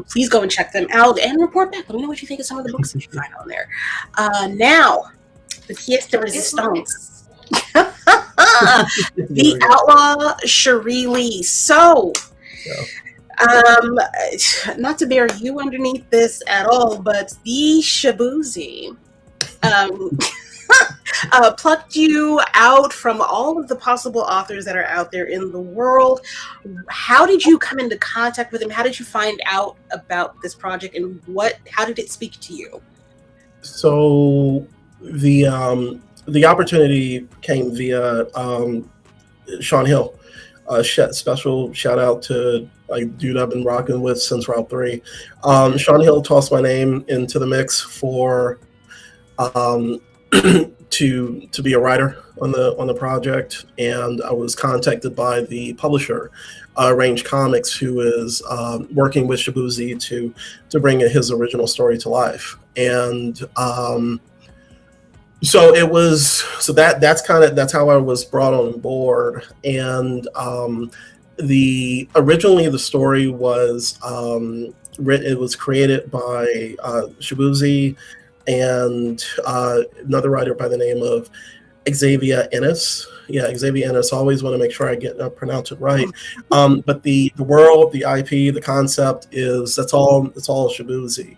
Please go and check them out and report back. Let me know what you think of some of the books that you find on there. Now, the pièce de résistance. The Outlaw, Cherie Lee. So, not to bear you underneath this at all, but the Shaboozey plucked you out from all of the possible authors that are out there in the world. How did you come into contact with him? How did you find out about this project, and how did it speak to you? So the opportunity came via Sean Hill. Special shout out to dude I've been rocking with since Route 3. Sean Hill tossed my name into the mix for to be a writer on the project, and I was contacted by the publisher, Range Comics, who is working with Shaboozey to bring his original story to life. And so that's how I was brought on board. And originally the story was it was created by Shaboozey and another writer by the name of Xavier Ennis. Yeah, Xavier Ennis. Always want to make sure I pronounce it right. But the world, the IP, the concept it's all Shaboozey.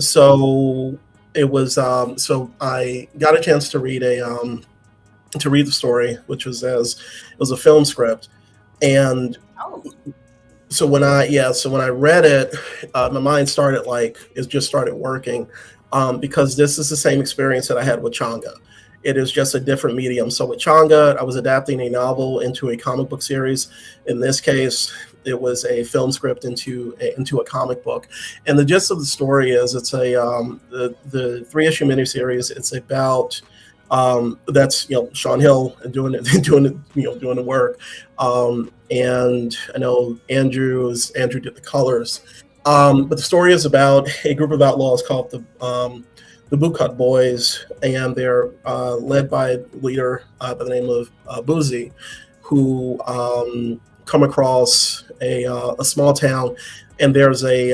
So it was so I got a chance to read the story, which was it was a film script, and so when I read it, my mind started started working, because this is the same experience that I had with Changa. It is just a different medium. So with Changa, I was adapting a novel into a comic book series. In this case, it was a film script into a comic book. And the gist of the story is it's a the 3-issue miniseries. It's about that's Sean Hill doing the work. And I know Andrew did the colors. But the story is about a group of outlaws called the Bootcut Boys, and they're led by a leader by the name of Boozy, who come across a small town, and there's a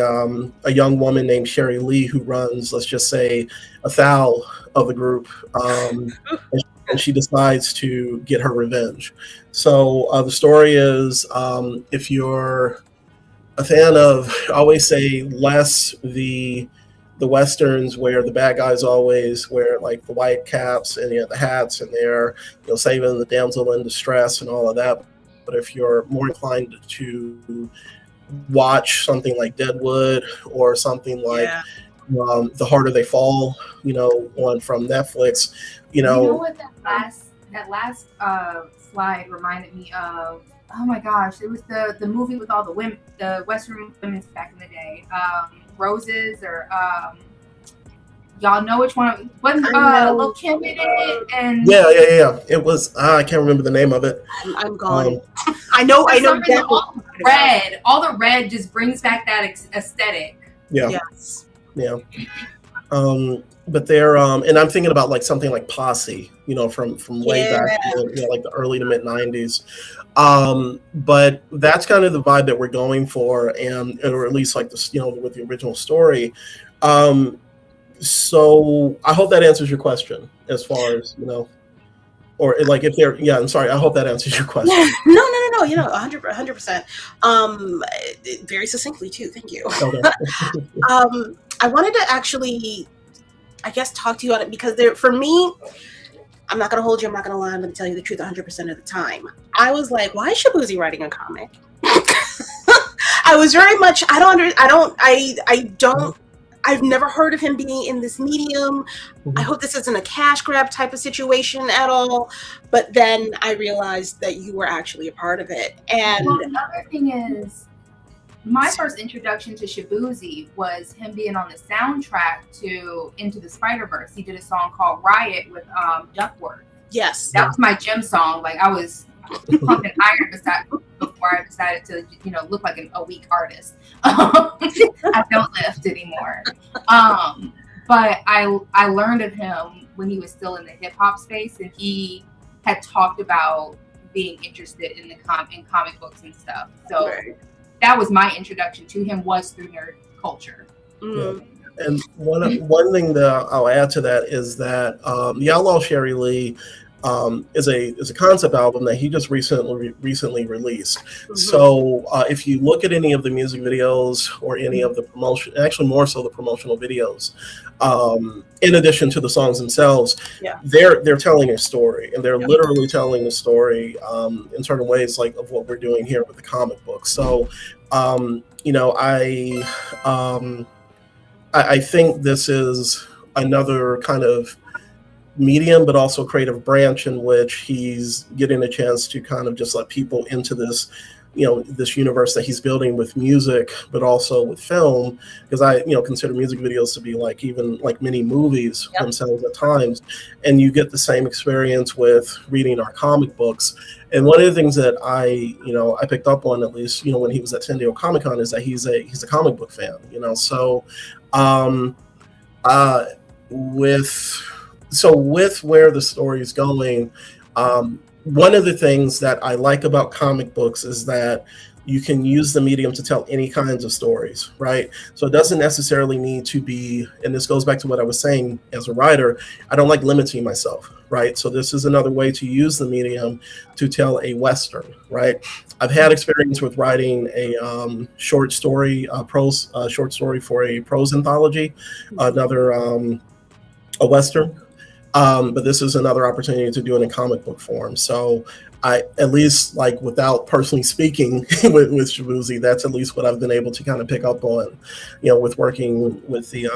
young woman named Cherie Lee who runs, let's just say, afoul of the group, and she decides to get her revenge. So the story is, if you're a fan of, I always say, less the westerns where the bad guys always wear like the white caps and the hats, and they're saving the damsel in distress and all of that. But if you're more inclined to watch something like Deadwood or something like The Harder They Fall, on from Netflix, You know what that last slide reminded me of? Oh my gosh, it was the movie with all the women, the Western women back in the day. Roses, or y'all know which one? Wasn't Lil' Kim in it? And yeah. It was I can't remember the name of it. I'm gone. I know. Exactly. All the red just brings back that aesthetic. Yeah. Yes. Yeah. But they're and I'm thinking about like something like Posse, from way back, like the early to mid 90s. But that's kind of the vibe that we're going for, or at least like this, with the original story. So I hope that answers your question as far as, or like if they're, I'm sorry. I hope that answers your question. No. 100%. Very succinctly too. Thank you. Okay. I wanted to actually, I guess, talk to you on it because for me, I'm not going to hold you. I'm not going to lie. I'm going to tell you the truth 100% of the time. I was like, why is Shaboozey writing a comic? I was very much, I've never heard of him being in this medium. I hope this isn't a cash grab type of situation at all. But then I realized that you were actually a part of it. And the other thing is, my first introduction to Shaboozey was him being on the soundtrack to Into the Spider-Verse. He did a song called Riot with Duckworth. Yes. That was my gym song. Like, I was pumping iron before I decided to, look like a weak artist. I don't lift anymore. But I learned of him when he was still in the hip hop space, and he had talked about being interested in comic books and stuff. So that was my introduction to him, was through nerd culture. Yeah. And one thing that I'll add to that is that the Outlaw Cherie Lee is a concept album that he just recently released. So if you look at any of the music videos or any of the promotion, actually more so the promotional videos, in addition to the songs themselves, they're telling a story, and they're literally telling a story in certain ways, like of what we're doing here with the comic book. So you know, I think this is another kind of medium, but also creative branch in which he's getting a chance to kind of just let people into this, you know, this universe that he's building with music, but also with film, because I, you know, consider music videos to be like even like mini movies themselves at times, and you get the same experience with reading our comic books. And one of the things that I picked up on, at least, you know, when he was at San Diego Comic-Con, is that he's a comic book fan, you know. So with where the story is going, one of the things that I like about comic books is that you can use the medium to tell any kinds of stories, right? So it doesn't necessarily need to be, and this goes back to what I was saying as a writer, I don't like limiting myself, right? So this is another way to use the medium to tell a Western, right? I've had experience with writing a short story for a prose anthology, another a Western. But this is another opportunity to do it in comic book form. So I, at least like without personally speaking with Shaboozey, that's at least what I've been able to kind of pick up on, you know, with working with the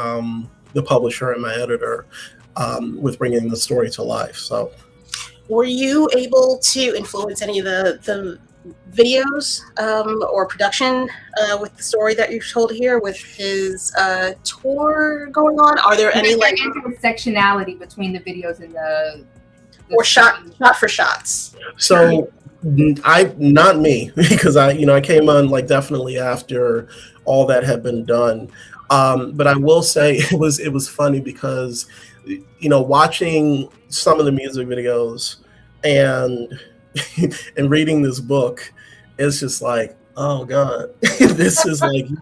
publisher and my editor, with bringing the story to life. So, were you able to influence any of the videos or production with the story that you've told here, with his tour going on? Are there any like intersectionality between the videos and the or shot for shots? So not me, because I came on like definitely after all that had been done. But I will say it was funny because, you know, watching some of the music videos and and reading this book, it's just like, oh God, this is like, you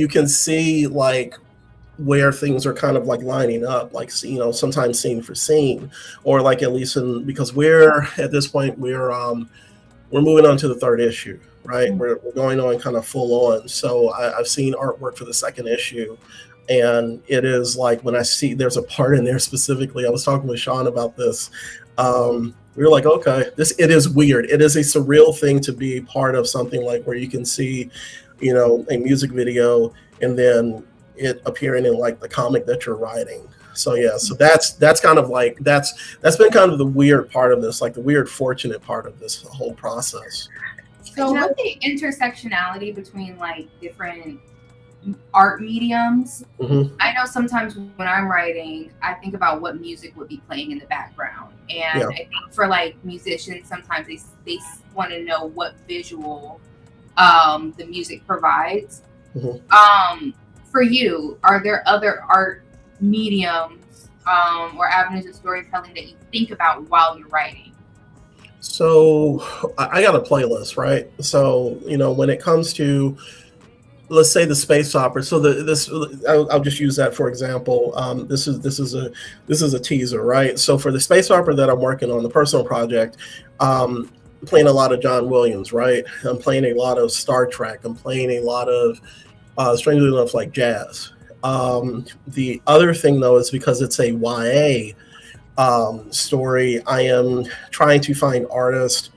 can see like where things are kind of like lining up, like, you know, sometimes scene for scene, or like at least because we're at this point, we're moving on to the third issue, right? We're going on kind of full on. So I've seen artwork for the second issue, and it is like, when I see there's a part in there specifically, I was talking with Sean about this. We were like, okay, it is weird. It is a surreal thing to be part of something like where you can see, you know, a music video and then it appearing in like the comic that you're writing. So yeah, so that's kind of like that's been kind of the weird part of this, like the weird fortunate part of this whole process. So with the intersectionality between like different art mediums, I know sometimes when I'm writing, I think about what music would be playing in the background, and I think for like musicians, sometimes they want to know what visual the music provides. For you, are there other art mediums or avenues of storytelling that you think about while you're writing? So I got a playlist, right? So, you know, when it comes to, let's say, the space opera. So I'll just use that for example. This is a teaser, right? So for the space opera that I'm working on, the personal project, I'm playing a lot of John Williams, right? I'm playing a lot of Star Trek. I'm playing a lot of, strangely enough, like jazz. The other thing though is because it's a YA story, I am trying to find artists,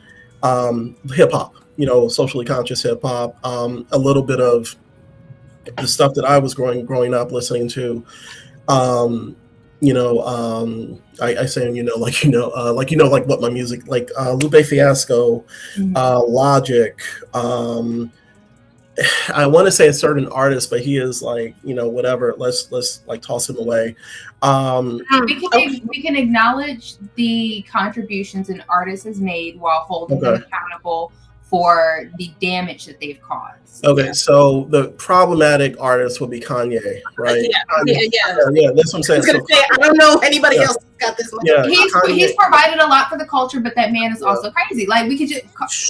hip hop, you know, socially conscious hip hop, a little bit of the stuff that I was growing up listening to, you know, I say, like what my music, like Lupe Fiasco, Logic, I want to say a certain artist, but he is like, you know, whatever. Let's like toss him away. We can acknowledge the contributions an artist has made while holding them accountable for the damage that they've caused. Okay, so the problematic artist would be Kanye, right? Yeah. That's what I'm saying. I was gonna say, I don't know anybody else that's got this much. Yeah, He's provided a lot for the culture, but that man is also crazy. Like we could just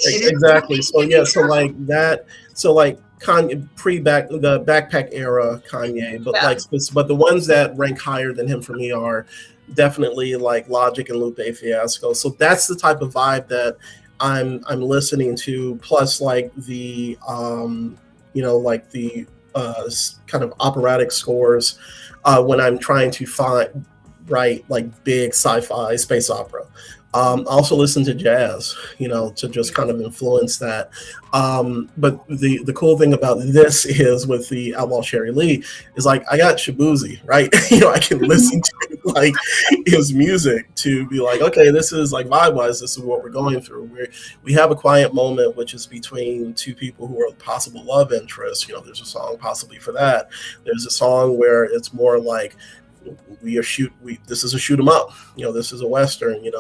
exactly. So like that. So like Kanye the backpack era Kanye, but the ones that rank higher than him for me are definitely like Logic and Lupe Fiasco. So that's the type of vibe that I'm listening to, plus like the like the kind of operatic scores when I'm trying to write like big sci-fi space opera. Also listen to jazz, to just kind of influence that. But the cool thing about this is with the Outlaw Cherie Lee is like I got Shaboozey, right? I can listen to like his music to be like, okay, this is like vibe-wise, this is what we're going through. We have a quiet moment, which is between two people who are possible love interests. There's a song possibly for that. There's a song where it's more like this is a shoot 'em up, this is a Western, and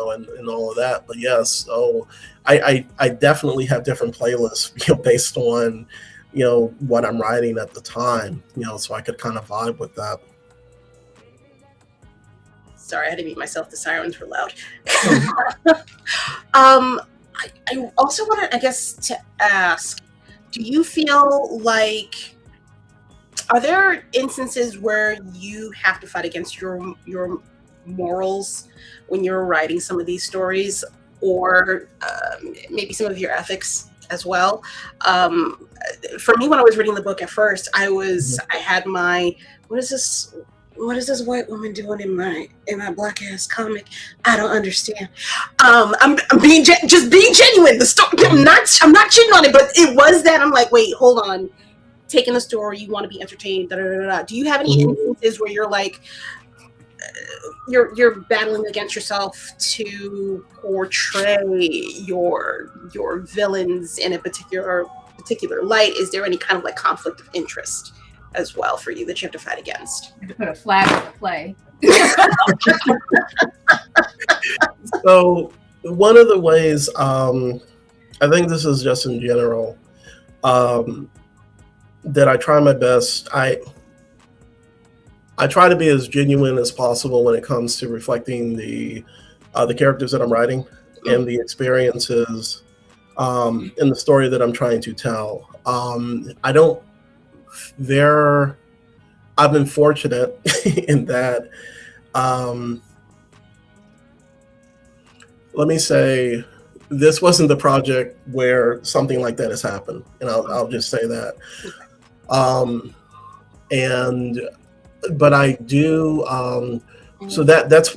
all of that. But yes, so I definitely have different playlists, based on, what I'm writing at the time, so I could kind of vibe with that. Sorry, I had to mute myself. The sirens were loud. I also wanted, I guess, to ask, do you feel like, are there instances where you have to fight against your morals when you're writing some of these stories, or maybe some of your ethics as well? For me, when I was reading the book at first, I had my, what is this white woman doing in my black ass comic? I don't understand. I'm being just being genuine. The story, I'm not cheating on it, but it was that I'm like, wait, hold on. Taking the story, you want to be entertained. Do you have any instances where you're like, you're battling against yourself to portray your villains in a particular light? Is there any kind of like conflict of interest as well for you that you have to fight against? You have to put a flag on the play. So one of the ways, I think this is just in general, that I try my best. I try to be as genuine as possible when it comes to reflecting the characters that I'm writing and the experiences in the story that I'm trying to tell. I've been fortunate in that. Let me say, this wasn't the project where something like that has happened, and I'll just say that. But I do. So that's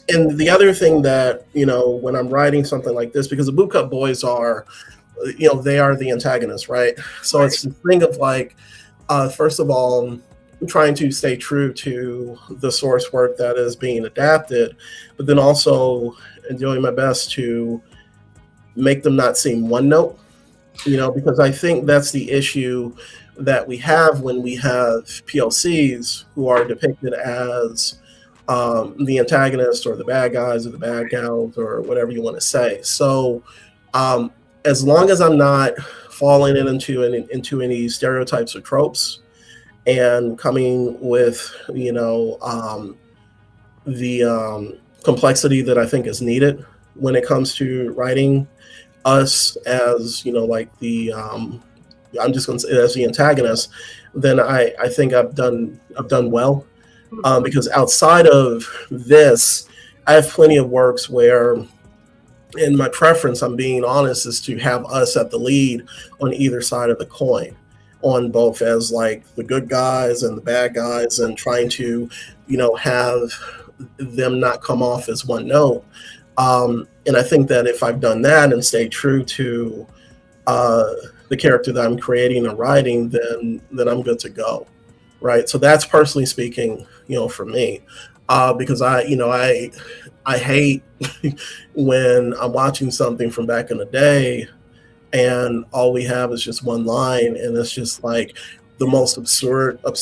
and the other thing that, when I'm writing something like this, because the Bootcut Boys are, they are the antagonists, right? So It's the thing of like, first of all, I'm trying to stay true to the source work that is being adapted, but then also doing my best to make them not seem one note, because I think that's the issue that we have when we have POCs who are depicted as the antagonist or the bad guys or the bad gals or whatever you want to say. So as long as I'm not falling into any stereotypes or tropes and coming with, the complexity that I think is needed when it comes to writing us as, like the, I'm just going to say as the antagonist, then I think I've done well, because outside of this, I have plenty of works where, in my preference, I'm being honest, is to have us at the lead on either side of the coin, on both as like the good guys and the bad guys, and trying to, have them not come off as one note. And I think that if I've done that and stayed true to the character that I'm creating and writing, then I'm good to go, right? So that's personally speaking, for me, because I hate when I'm watching something from back in the day and all we have is just one line, and it's just like the most absurd, what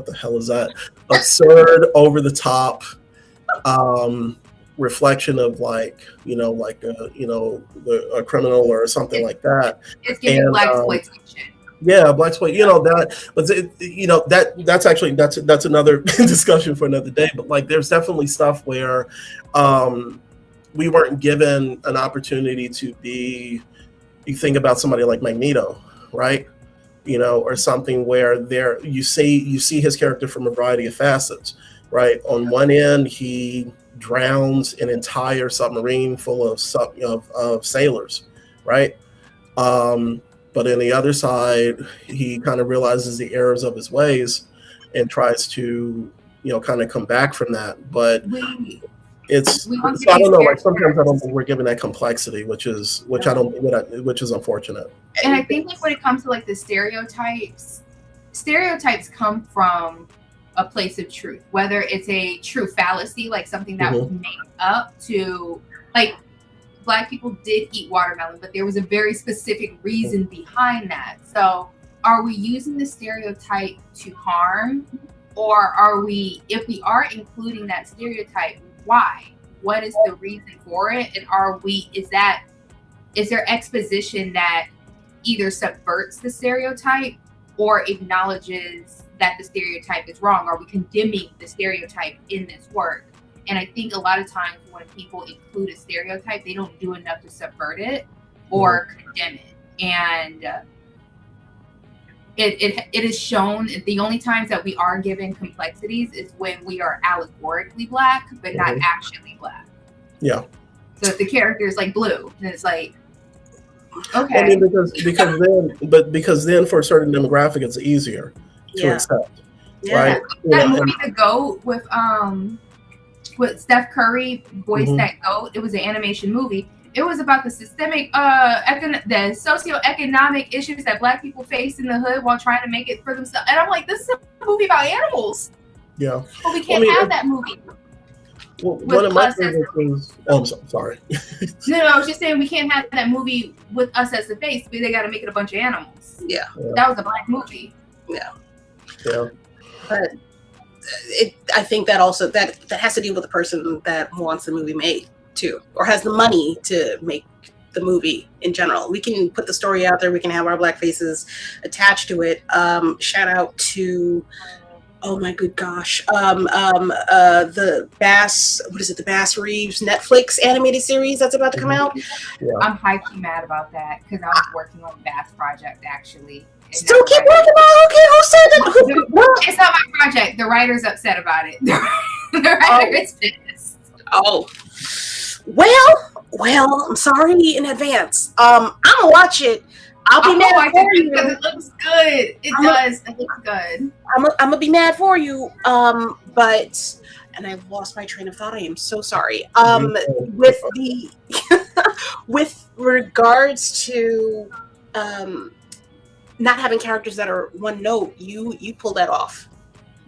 the hell is that? Absurd, over the top, reflection of like a criminal or something like that. It's giving And, black exploitation. Yeah, black exploit. That's another discussion for another day. But like, there's definitely stuff where we weren't given an opportunity to be. You think about somebody like Magneto, right? Or something where you see his character from a variety of facets, right? On one end, he drowns an entire submarine full of sailors, right? But on the other side, he kind of realizes the errors of his ways and tries to, kind of come back from that. But I don't know. Like, sometimes I don't think we're given that complexity, which is unfortunate. And I think like when it comes to like the stereotypes come from a place of truth, whether it's a true fallacy, like something that was made up to, like, black people did eat watermelon, but there was a very specific reason behind that. So are we using the stereotype to harm, or if we are including that stereotype, why? What is the reason for it? And is there exposition that either subverts the stereotype or acknowledges that the stereotype is wrong? Are we condemning the stereotype in this work? And I think a lot of times when people include a stereotype, they don't do enough to subvert it or condemn it. And it is shown the only times that we are given complexities is when we are allegorically black, but not actually black. Yeah. So if the character is like blue, then it's like, okay. I mean, because then for a certain demographic, it's easier to accept, right? That movie, The Goat, with Steph Curry voiced that goat. It was an animation movie. It was about the systemic, the socioeconomic issues that black people face in the hood while trying to make it for themselves. And I'm like, this is a movie about animals. Yeah. But we can't have that movie. Well, one of my favorite things. Oh, I'm sorry. No, I was just saying we can't have that movie with us as the face, but they got to make it a bunch of animals. Yeah. That was a black movie. Yeah. Yeah. But I think that also that has to do with the person that wants the movie made too, or has the money to make the movie in general. We can put the story out there. We can have our black faces attached to it. Shout out to, oh my good gosh, the Bass Reeves Netflix animated series that's about to come out. Yeah. I'm high-key mad about that because I was working on Bass Project actually. Still keep working on. Okay, who said that? It's not my project. The writer's upset about it. The writer is pissed. Oh, well, I'm sorry in advance. I'm gonna watch it. I'll be mad for you because it looks good. It looks good. I'm gonna be mad for you. But and I've lost my train of thought. I am so sorry. With the with regards to not having characters that are one note, you pull that off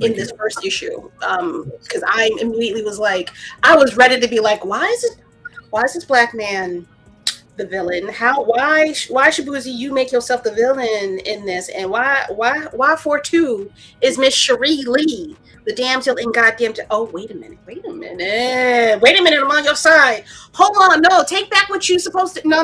in this first issue. Because I immediately was like, I was ready to be like, why is this black man the villain? Why Shaboozey, you make yourself the villain in this? And why for two is Miss Cherie Lee, the damsel in goddamn wait a minute, I'm on your side. Hold on, no, take back what you supposed to. No,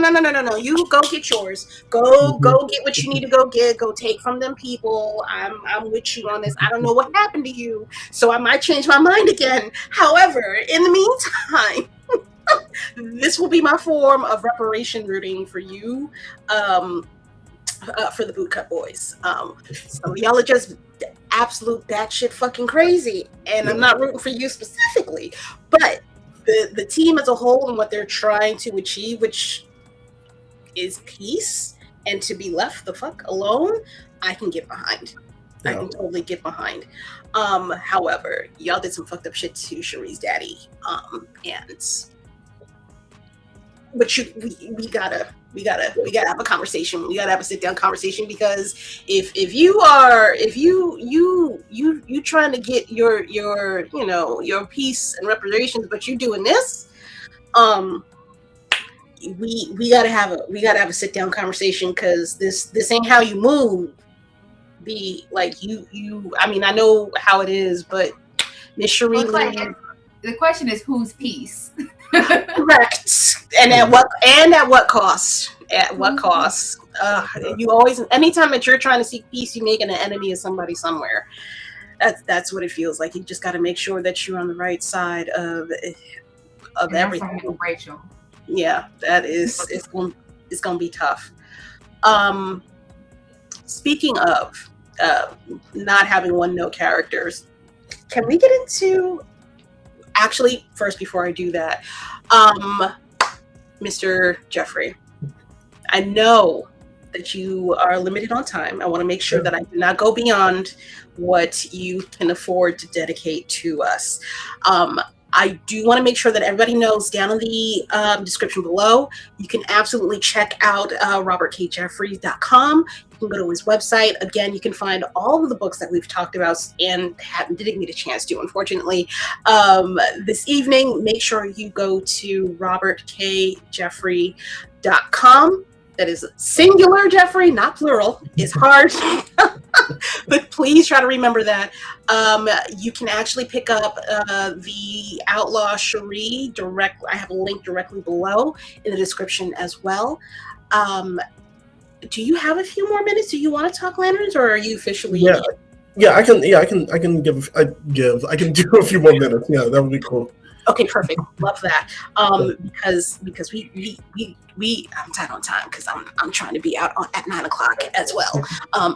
you go get yours. Go get what you need to go get. Go take from them people. I'm with you on this. I don't know what happened to you, so I might change my mind again. However, in the meantime, this will be my form of reparation rooting for you, for the Bootcut Boys. Some of y'all are just absolute batshit fucking crazy, and I'm not rooting for you specifically, but the team as a whole and what they're trying to achieve, which is peace and to be left the fuck alone, I can get behind. I can totally get behind. However, y'all did some fucked up shit to Cherie's daddy, but we gotta have a conversation. We gotta have a sit down conversation, because if you trying to get your peace and reparations, but you doing this, we gotta have a sit down conversation, because this ain't how you move. Be like you. I mean, I know how it is, but Miss Cherie. the question is whose piece? Correct. And at what cost? At what cost? You always, anytime that you're trying to seek peace, you make an enemy of somebody somewhere. That's what it feels like. You just got to make sure that you're on the right side of everything. Rachel. Yeah, that is it's going to be tough. Speaking of not having one note characters, can we get into? Actually, first, before I do that, Mr. Jeffrey, I know that you are limited on time. I want to make sure that I do not go beyond what you can afford to dedicate to us. I do want to make sure that everybody knows down in the description below, you can absolutely check out robertkjeffries.com. You can go to his website. Again, you can find all of the books that we've talked about and didn't get a chance to, unfortunately, this evening. Make sure you go to robertkjeffrey.com. That is singular, Jeffrey, not plural. It's hard. But please try to remember that. You can actually pick up the Outlaw Cherie direct. I have a link directly below in the description as well. Do you have a few more minutes? Do you want to talk lanterns, or are you officially? Yeah, I can do a few more minutes. Yeah, that would be cool. Okay, perfect. Love that. Because we I'm tight on time because I'm trying to be out at 9 o'clock as well.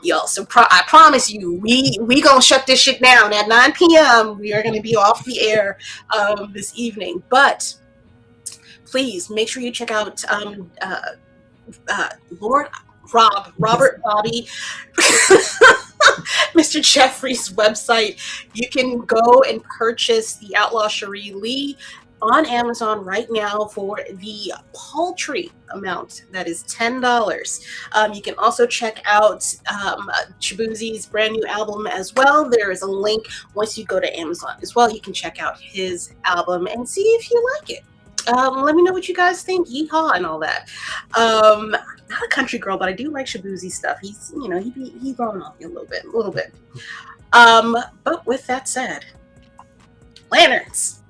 Y'all. So I promise you, we gonna shut this shit down at 9 p.m. We are gonna be off the air this evening. But please make sure you check out Robert Bobby, Mr. Jeffrey's website. You can go and purchase the Outlaw Cherie Lee on Amazon right now for the paltry amount that is $10. You can also check out Shaboozey's brand new album as well. There is a link once you go to Amazon as well. You can check out his album and see if you like it. Let me know what you guys think. Yeehaw and all that. Not a country girl, but I do like Shaboozey stuff. He's growing on me a little bit. But with that said, lanterns.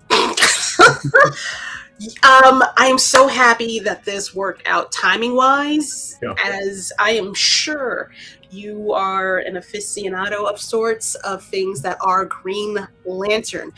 I am so happy that this worked out timing wise, as I am sure you are an aficionado of sorts of things that are Green Lantern.